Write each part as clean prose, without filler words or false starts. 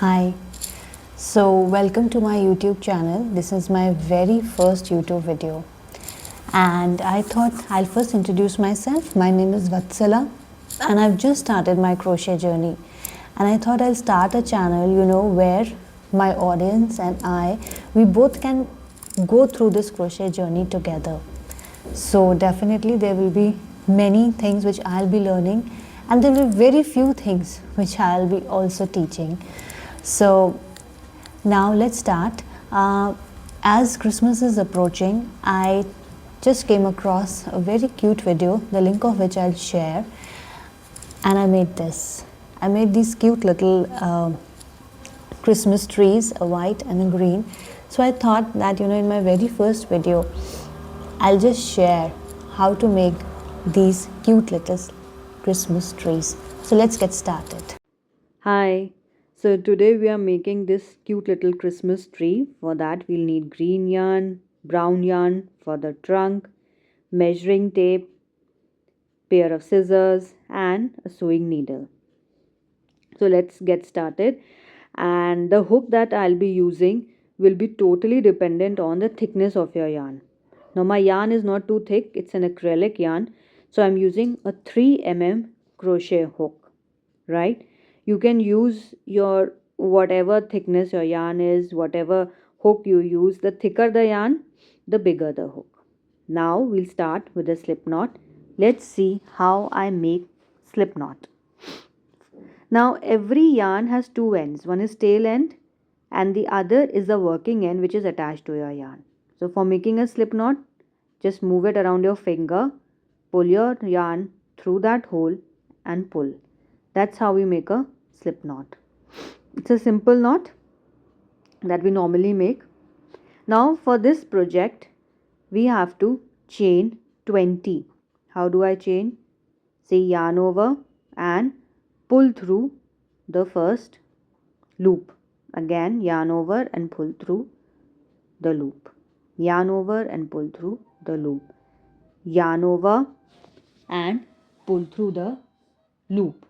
Hi, so welcome to my YouTube channel. This is my very first YouTube video, and I thought I'll first introduce myself. My name is Vatsala, and I've just started my crochet journey. And I thought I'll start a channel, where my audience and we both can go through this crochet journey together. So definitely there will be many things which I'll be learning, and there will be very few things which I'll be also teaching. So now let's start. As Christmas is approaching, I just came across a very cute video, the link of which I'll share, and I made this. I made these cute little Christmas trees, a white and a green. So I thought that in my very first video I'll just share how to make these cute little Christmas trees. So let's get started. Hi, so today we are making this cute little Christmas tree. For that we'll need green yarn, brown yarn for the trunk, measuring tape, pair of scissors and a sewing needle. So let's get started, and the hook that I'll be using will be totally dependent on the thickness of your yarn. Now my yarn is not too thick, it's an acrylic yarn, so I'm using a 3 mm crochet hook, right? You can use your whatever thickness your yarn is, whatever hook you use. The thicker the yarn, the bigger the hook. Now we'll start with a slip knot. Let's see how I make slip knot. Now every yarn has two ends. One is tail end and the other is the working end which is attached to your yarn. So for making a slip knot, just move it around your finger, pull your yarn through that hole and pull. That's how we make a slip knot. It's a simple knot that we normally make. Now for this project, we have to chain 20. How do I chain? Say yarn over and pull through the first loop. Again yarn over and pull through the loop. Yarn over and pull through the loop. Yarn over and pull through the loop.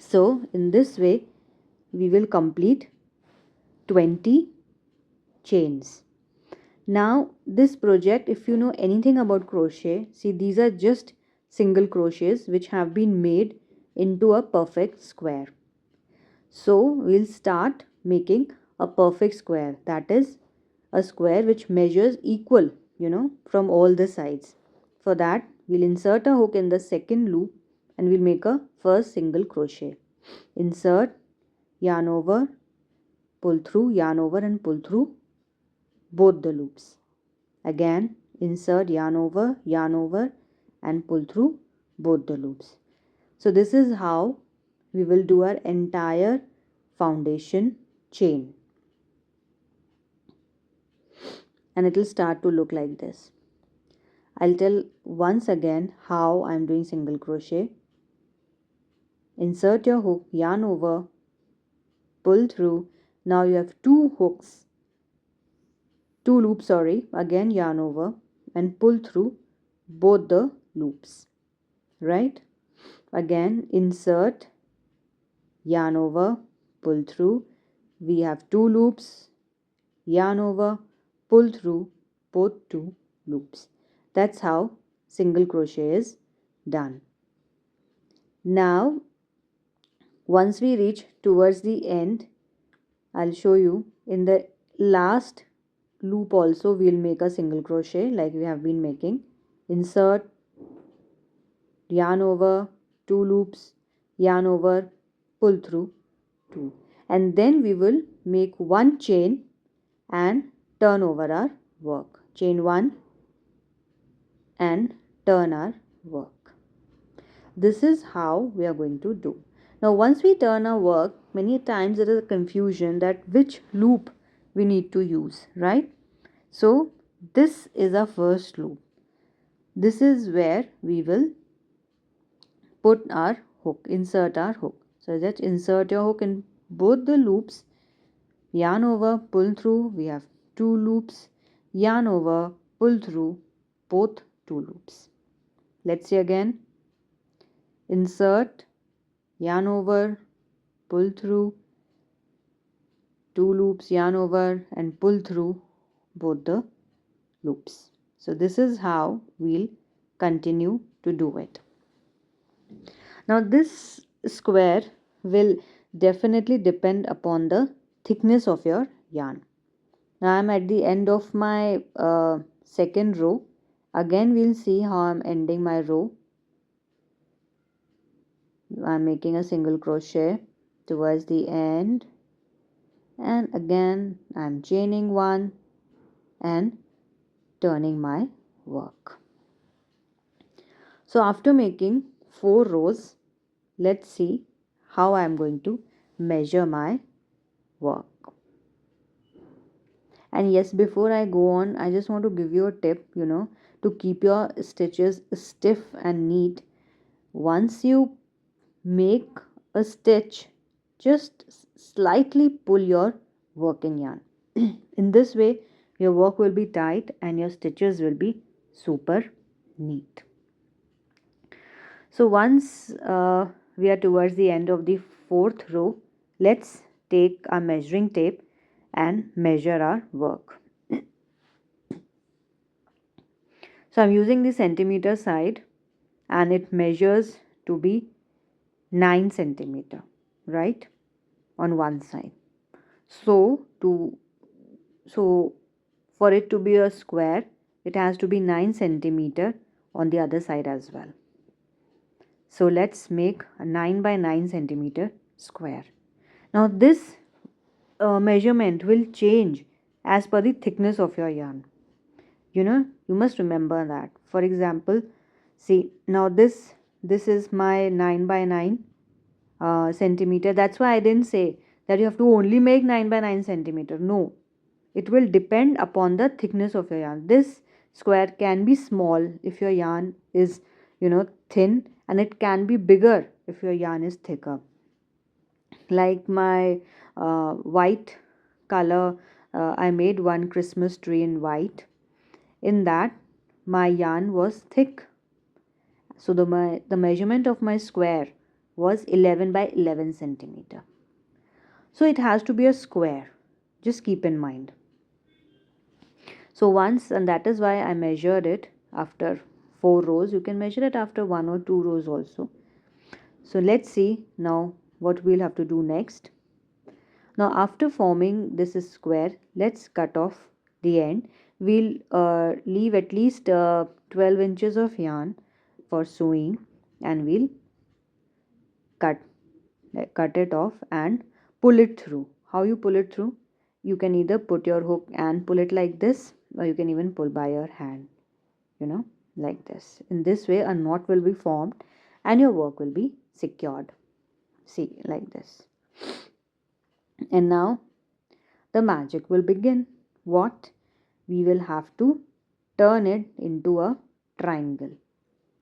So in this way we will complete 20 chains. Now this project, if you know anything about crochet, see these are just single crochets which have been made into a perfect square. So we'll start making a perfect square, that is a square which measures equal from all the sides. For that we'll insert a hook in the second loop and we'll make a first single crochet. Insert, yarn over, pull through, yarn over and pull through both the loops. Again insert, yarn over and pull through both the loops. So this is how we will do our entire foundation chain, and it will start to look like this. I'll tell once again how I'm doing single crochet. Insert your hook, yarn over, pull through. Now you have two loops, again yarn over and pull through both the loops, right? Again insert, yarn over, pull through. We have two loops, yarn over, pull through both two loops. That's how single crochet is done. Now once we reach towards the end, I'll show you in the last loop also we'll make a single crochet like we have been making. Insert, yarn over, two loops, yarn over, pull through two, and then we will make one chain and turn over our work. Chain one and turn our work. This is how we are going to do. Now once we turn our work, many times there is a confusion that which loop we need to use, right? So this is our first loop. This is where we will put our hook, insert our hook. So just insert your hook in both the loops, yarn over, pull through. We have two loops, yarn over, pull through both two loops. Let's see again. Insert, yarn over, pull through, 2 loops, yarn over and pull through both the loops. So this is how we'll continue to do it. Now this square will definitely depend upon the thickness of your yarn. Now I'm at the end of my second row. Again we'll see how I'm ending my row. I'm making a single crochet towards the end, and again I'm chaining one and turning my work. So after making 4 rows, let's see how I'm going to measure my work. And yes, before I go on, I just want to give you a tip, to keep your stitches stiff and neat. Once you make a stitch, just slightly pull your working yarn. In this way, your work will be tight and your stitches will be super neat. So once we are towards the end of the 4th row, let's take our measuring tape and measure our work. So I'm using the centimeter side, and it measures to be 9 centimeter, right, on one side. So for it to be a square, it has to be 9 centimeter on the other side as well. So let's make a 9 by 9 centimeter square. Now this measurement will change as per the thickness of your yarn. You must remember that. For example, see, now this is my 9 by 9 centimeter. That's why I didn't say that you have to only make 9 by 9 centimeter. No, it will depend upon the thickness of your yarn. This square can be small if your yarn is thin, and it can be bigger if your yarn is thicker. Like my white color, I made one Christmas tree in white. In that, my yarn was thick, so the measurement of my square was 11 by 11 centimeter. So it has to be a square, just keep in mind. So once, and that is why I measured it after 4 rows. You can measure it after 1 or 2 rows also. So let's see now what we'll have to do next. Now after forming this square, let's cut off the end. We'll leave at least 12 inches of yarn for sewing, and we'll cut it off and pull it through. How you pull it through? You can either put your hook and pull it like this, or you can even pull by your hand, like this. In this way, a knot will be formed and your work will be secured. See, like this. And now the magic will begin. What? We will have to turn it into a triangle.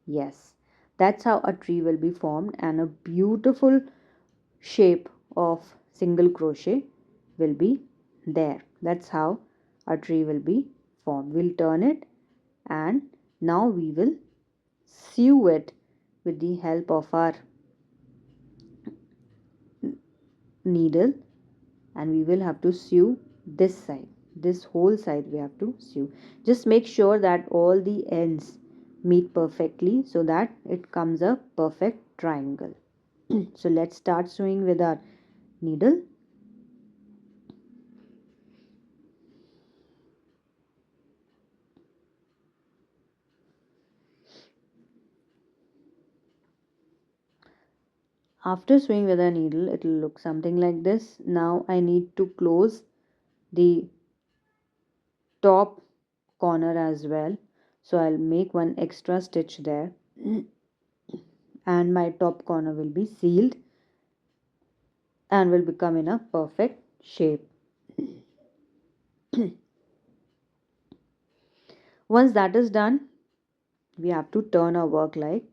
Yes, that's how a tree will be formed, and a beautiful shape of single crochet will be there. That's how a tree will be formed. We'll turn it, and now we will sew it with the help of our needle, and we will have to sew this side. This whole side we have to sew. Just make sure that all the ends meet perfectly so that it comes a perfect triangle. So let's start sewing with our needle. After sewing with a needle, it will look something like this. Now I need to close the top corner as well, so I'll make one extra stitch there and my top corner will be sealed and will become in a perfect shape. Once that is done, we have to turn our work like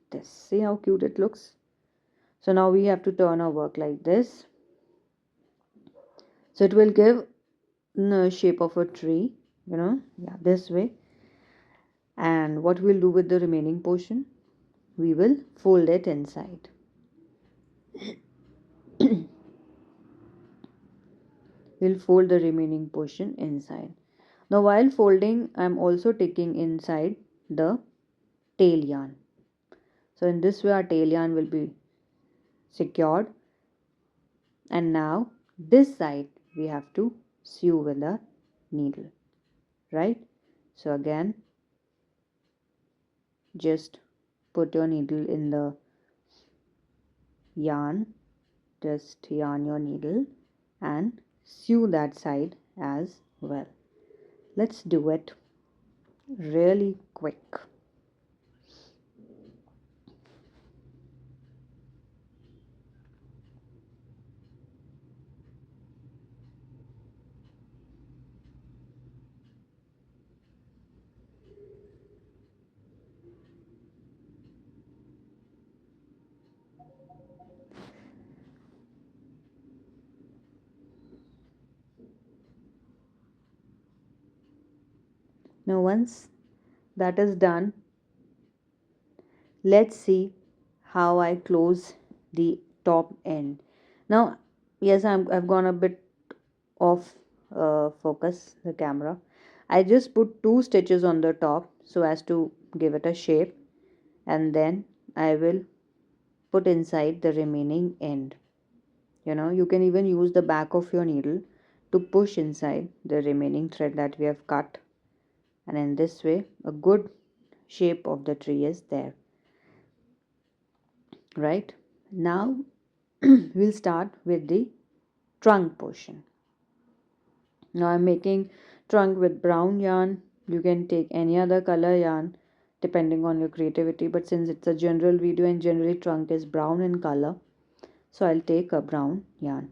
this. See how cute it looks? So now we have to turn our work like this. So it will give the shape of a tree, this way. And what we'll do with the remaining portion? We will fold it inside. we'll fold the remaining portion inside. Now while folding, I'm also taking inside the tail yarn. So in this way our tail yarn will be secured, and now this side we have to sew with a needle, right? So again, just put your needle in the yarn, just yarn your needle and sew that side as well. Let's do it really quick. Now once that is done, let's see how I close the top end. Now yes, I've gone a bit off focus the camera. I just put 2 stitches on the top so as to give it a shape, and then I will put inside the remaining end. You can even use the back of your needle to push inside the remaining thread that we have cut, and in this way a good shape of the tree is there. Right now we'll start with the trunk portion. Now I'm making trunk with brown yarn. You can take any other color yarn depending on your creativity, but since it's a general video and generally trunk is brown in color, so I'll take a brown yarn.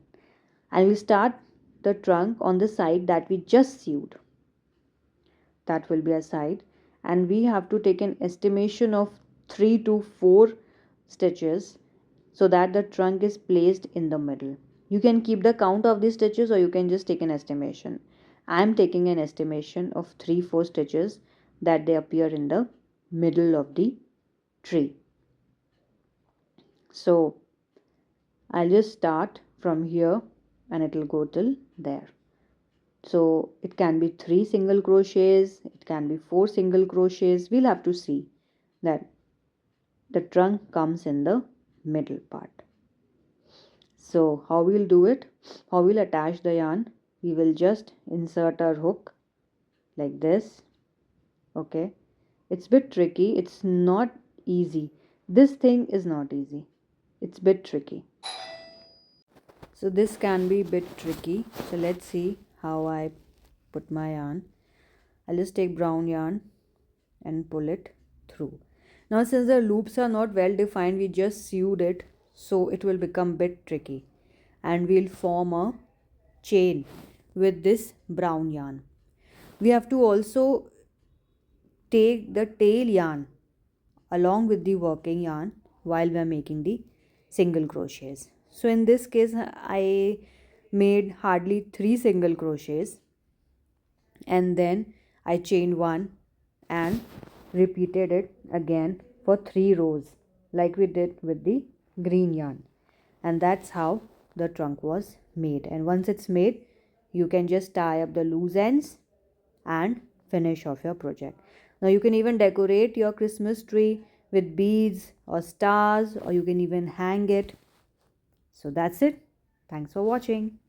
And we'll start the trunk on the side that we just sewed. That will be a side, and we have to take an estimation of 3 to 4 stitches so that the trunk is placed in the middle. You can keep the count of the stitches or you can just take an estimation. I am taking an estimation of 3-4 stitches that they appear in the middle of the tree. So I'll just start from here and it will go till there. So it can be 3 single crochets, it can be 4 single crochets. We'll have to see that the trunk comes in the middle part. So how we'll do it, how we'll attach the yarn, we will just insert our hook like this. Okay, it's a bit tricky, it's not easy. This thing is not easy, it's a bit tricky. So this can be a bit tricky. So let's see how I put my yarn. I'll just take brown yarn and pull it through. Now since the loops are not well defined, we just sewed it, so it will become bit tricky, and we'll form a chain with this brown yarn. We have to also take the tail yarn along with the working yarn while we are making the single crochets. So in this case I made hardly 3 single crochets, and then I chained one and repeated it again for 3 rows like we did with the green yarn, and that's how the trunk was made. And once it's made, you can just tie up the loose ends and finish off your project. Now you can even decorate your Christmas tree with beads or stars, or you can even hang it. So that's it. Thanks for watching.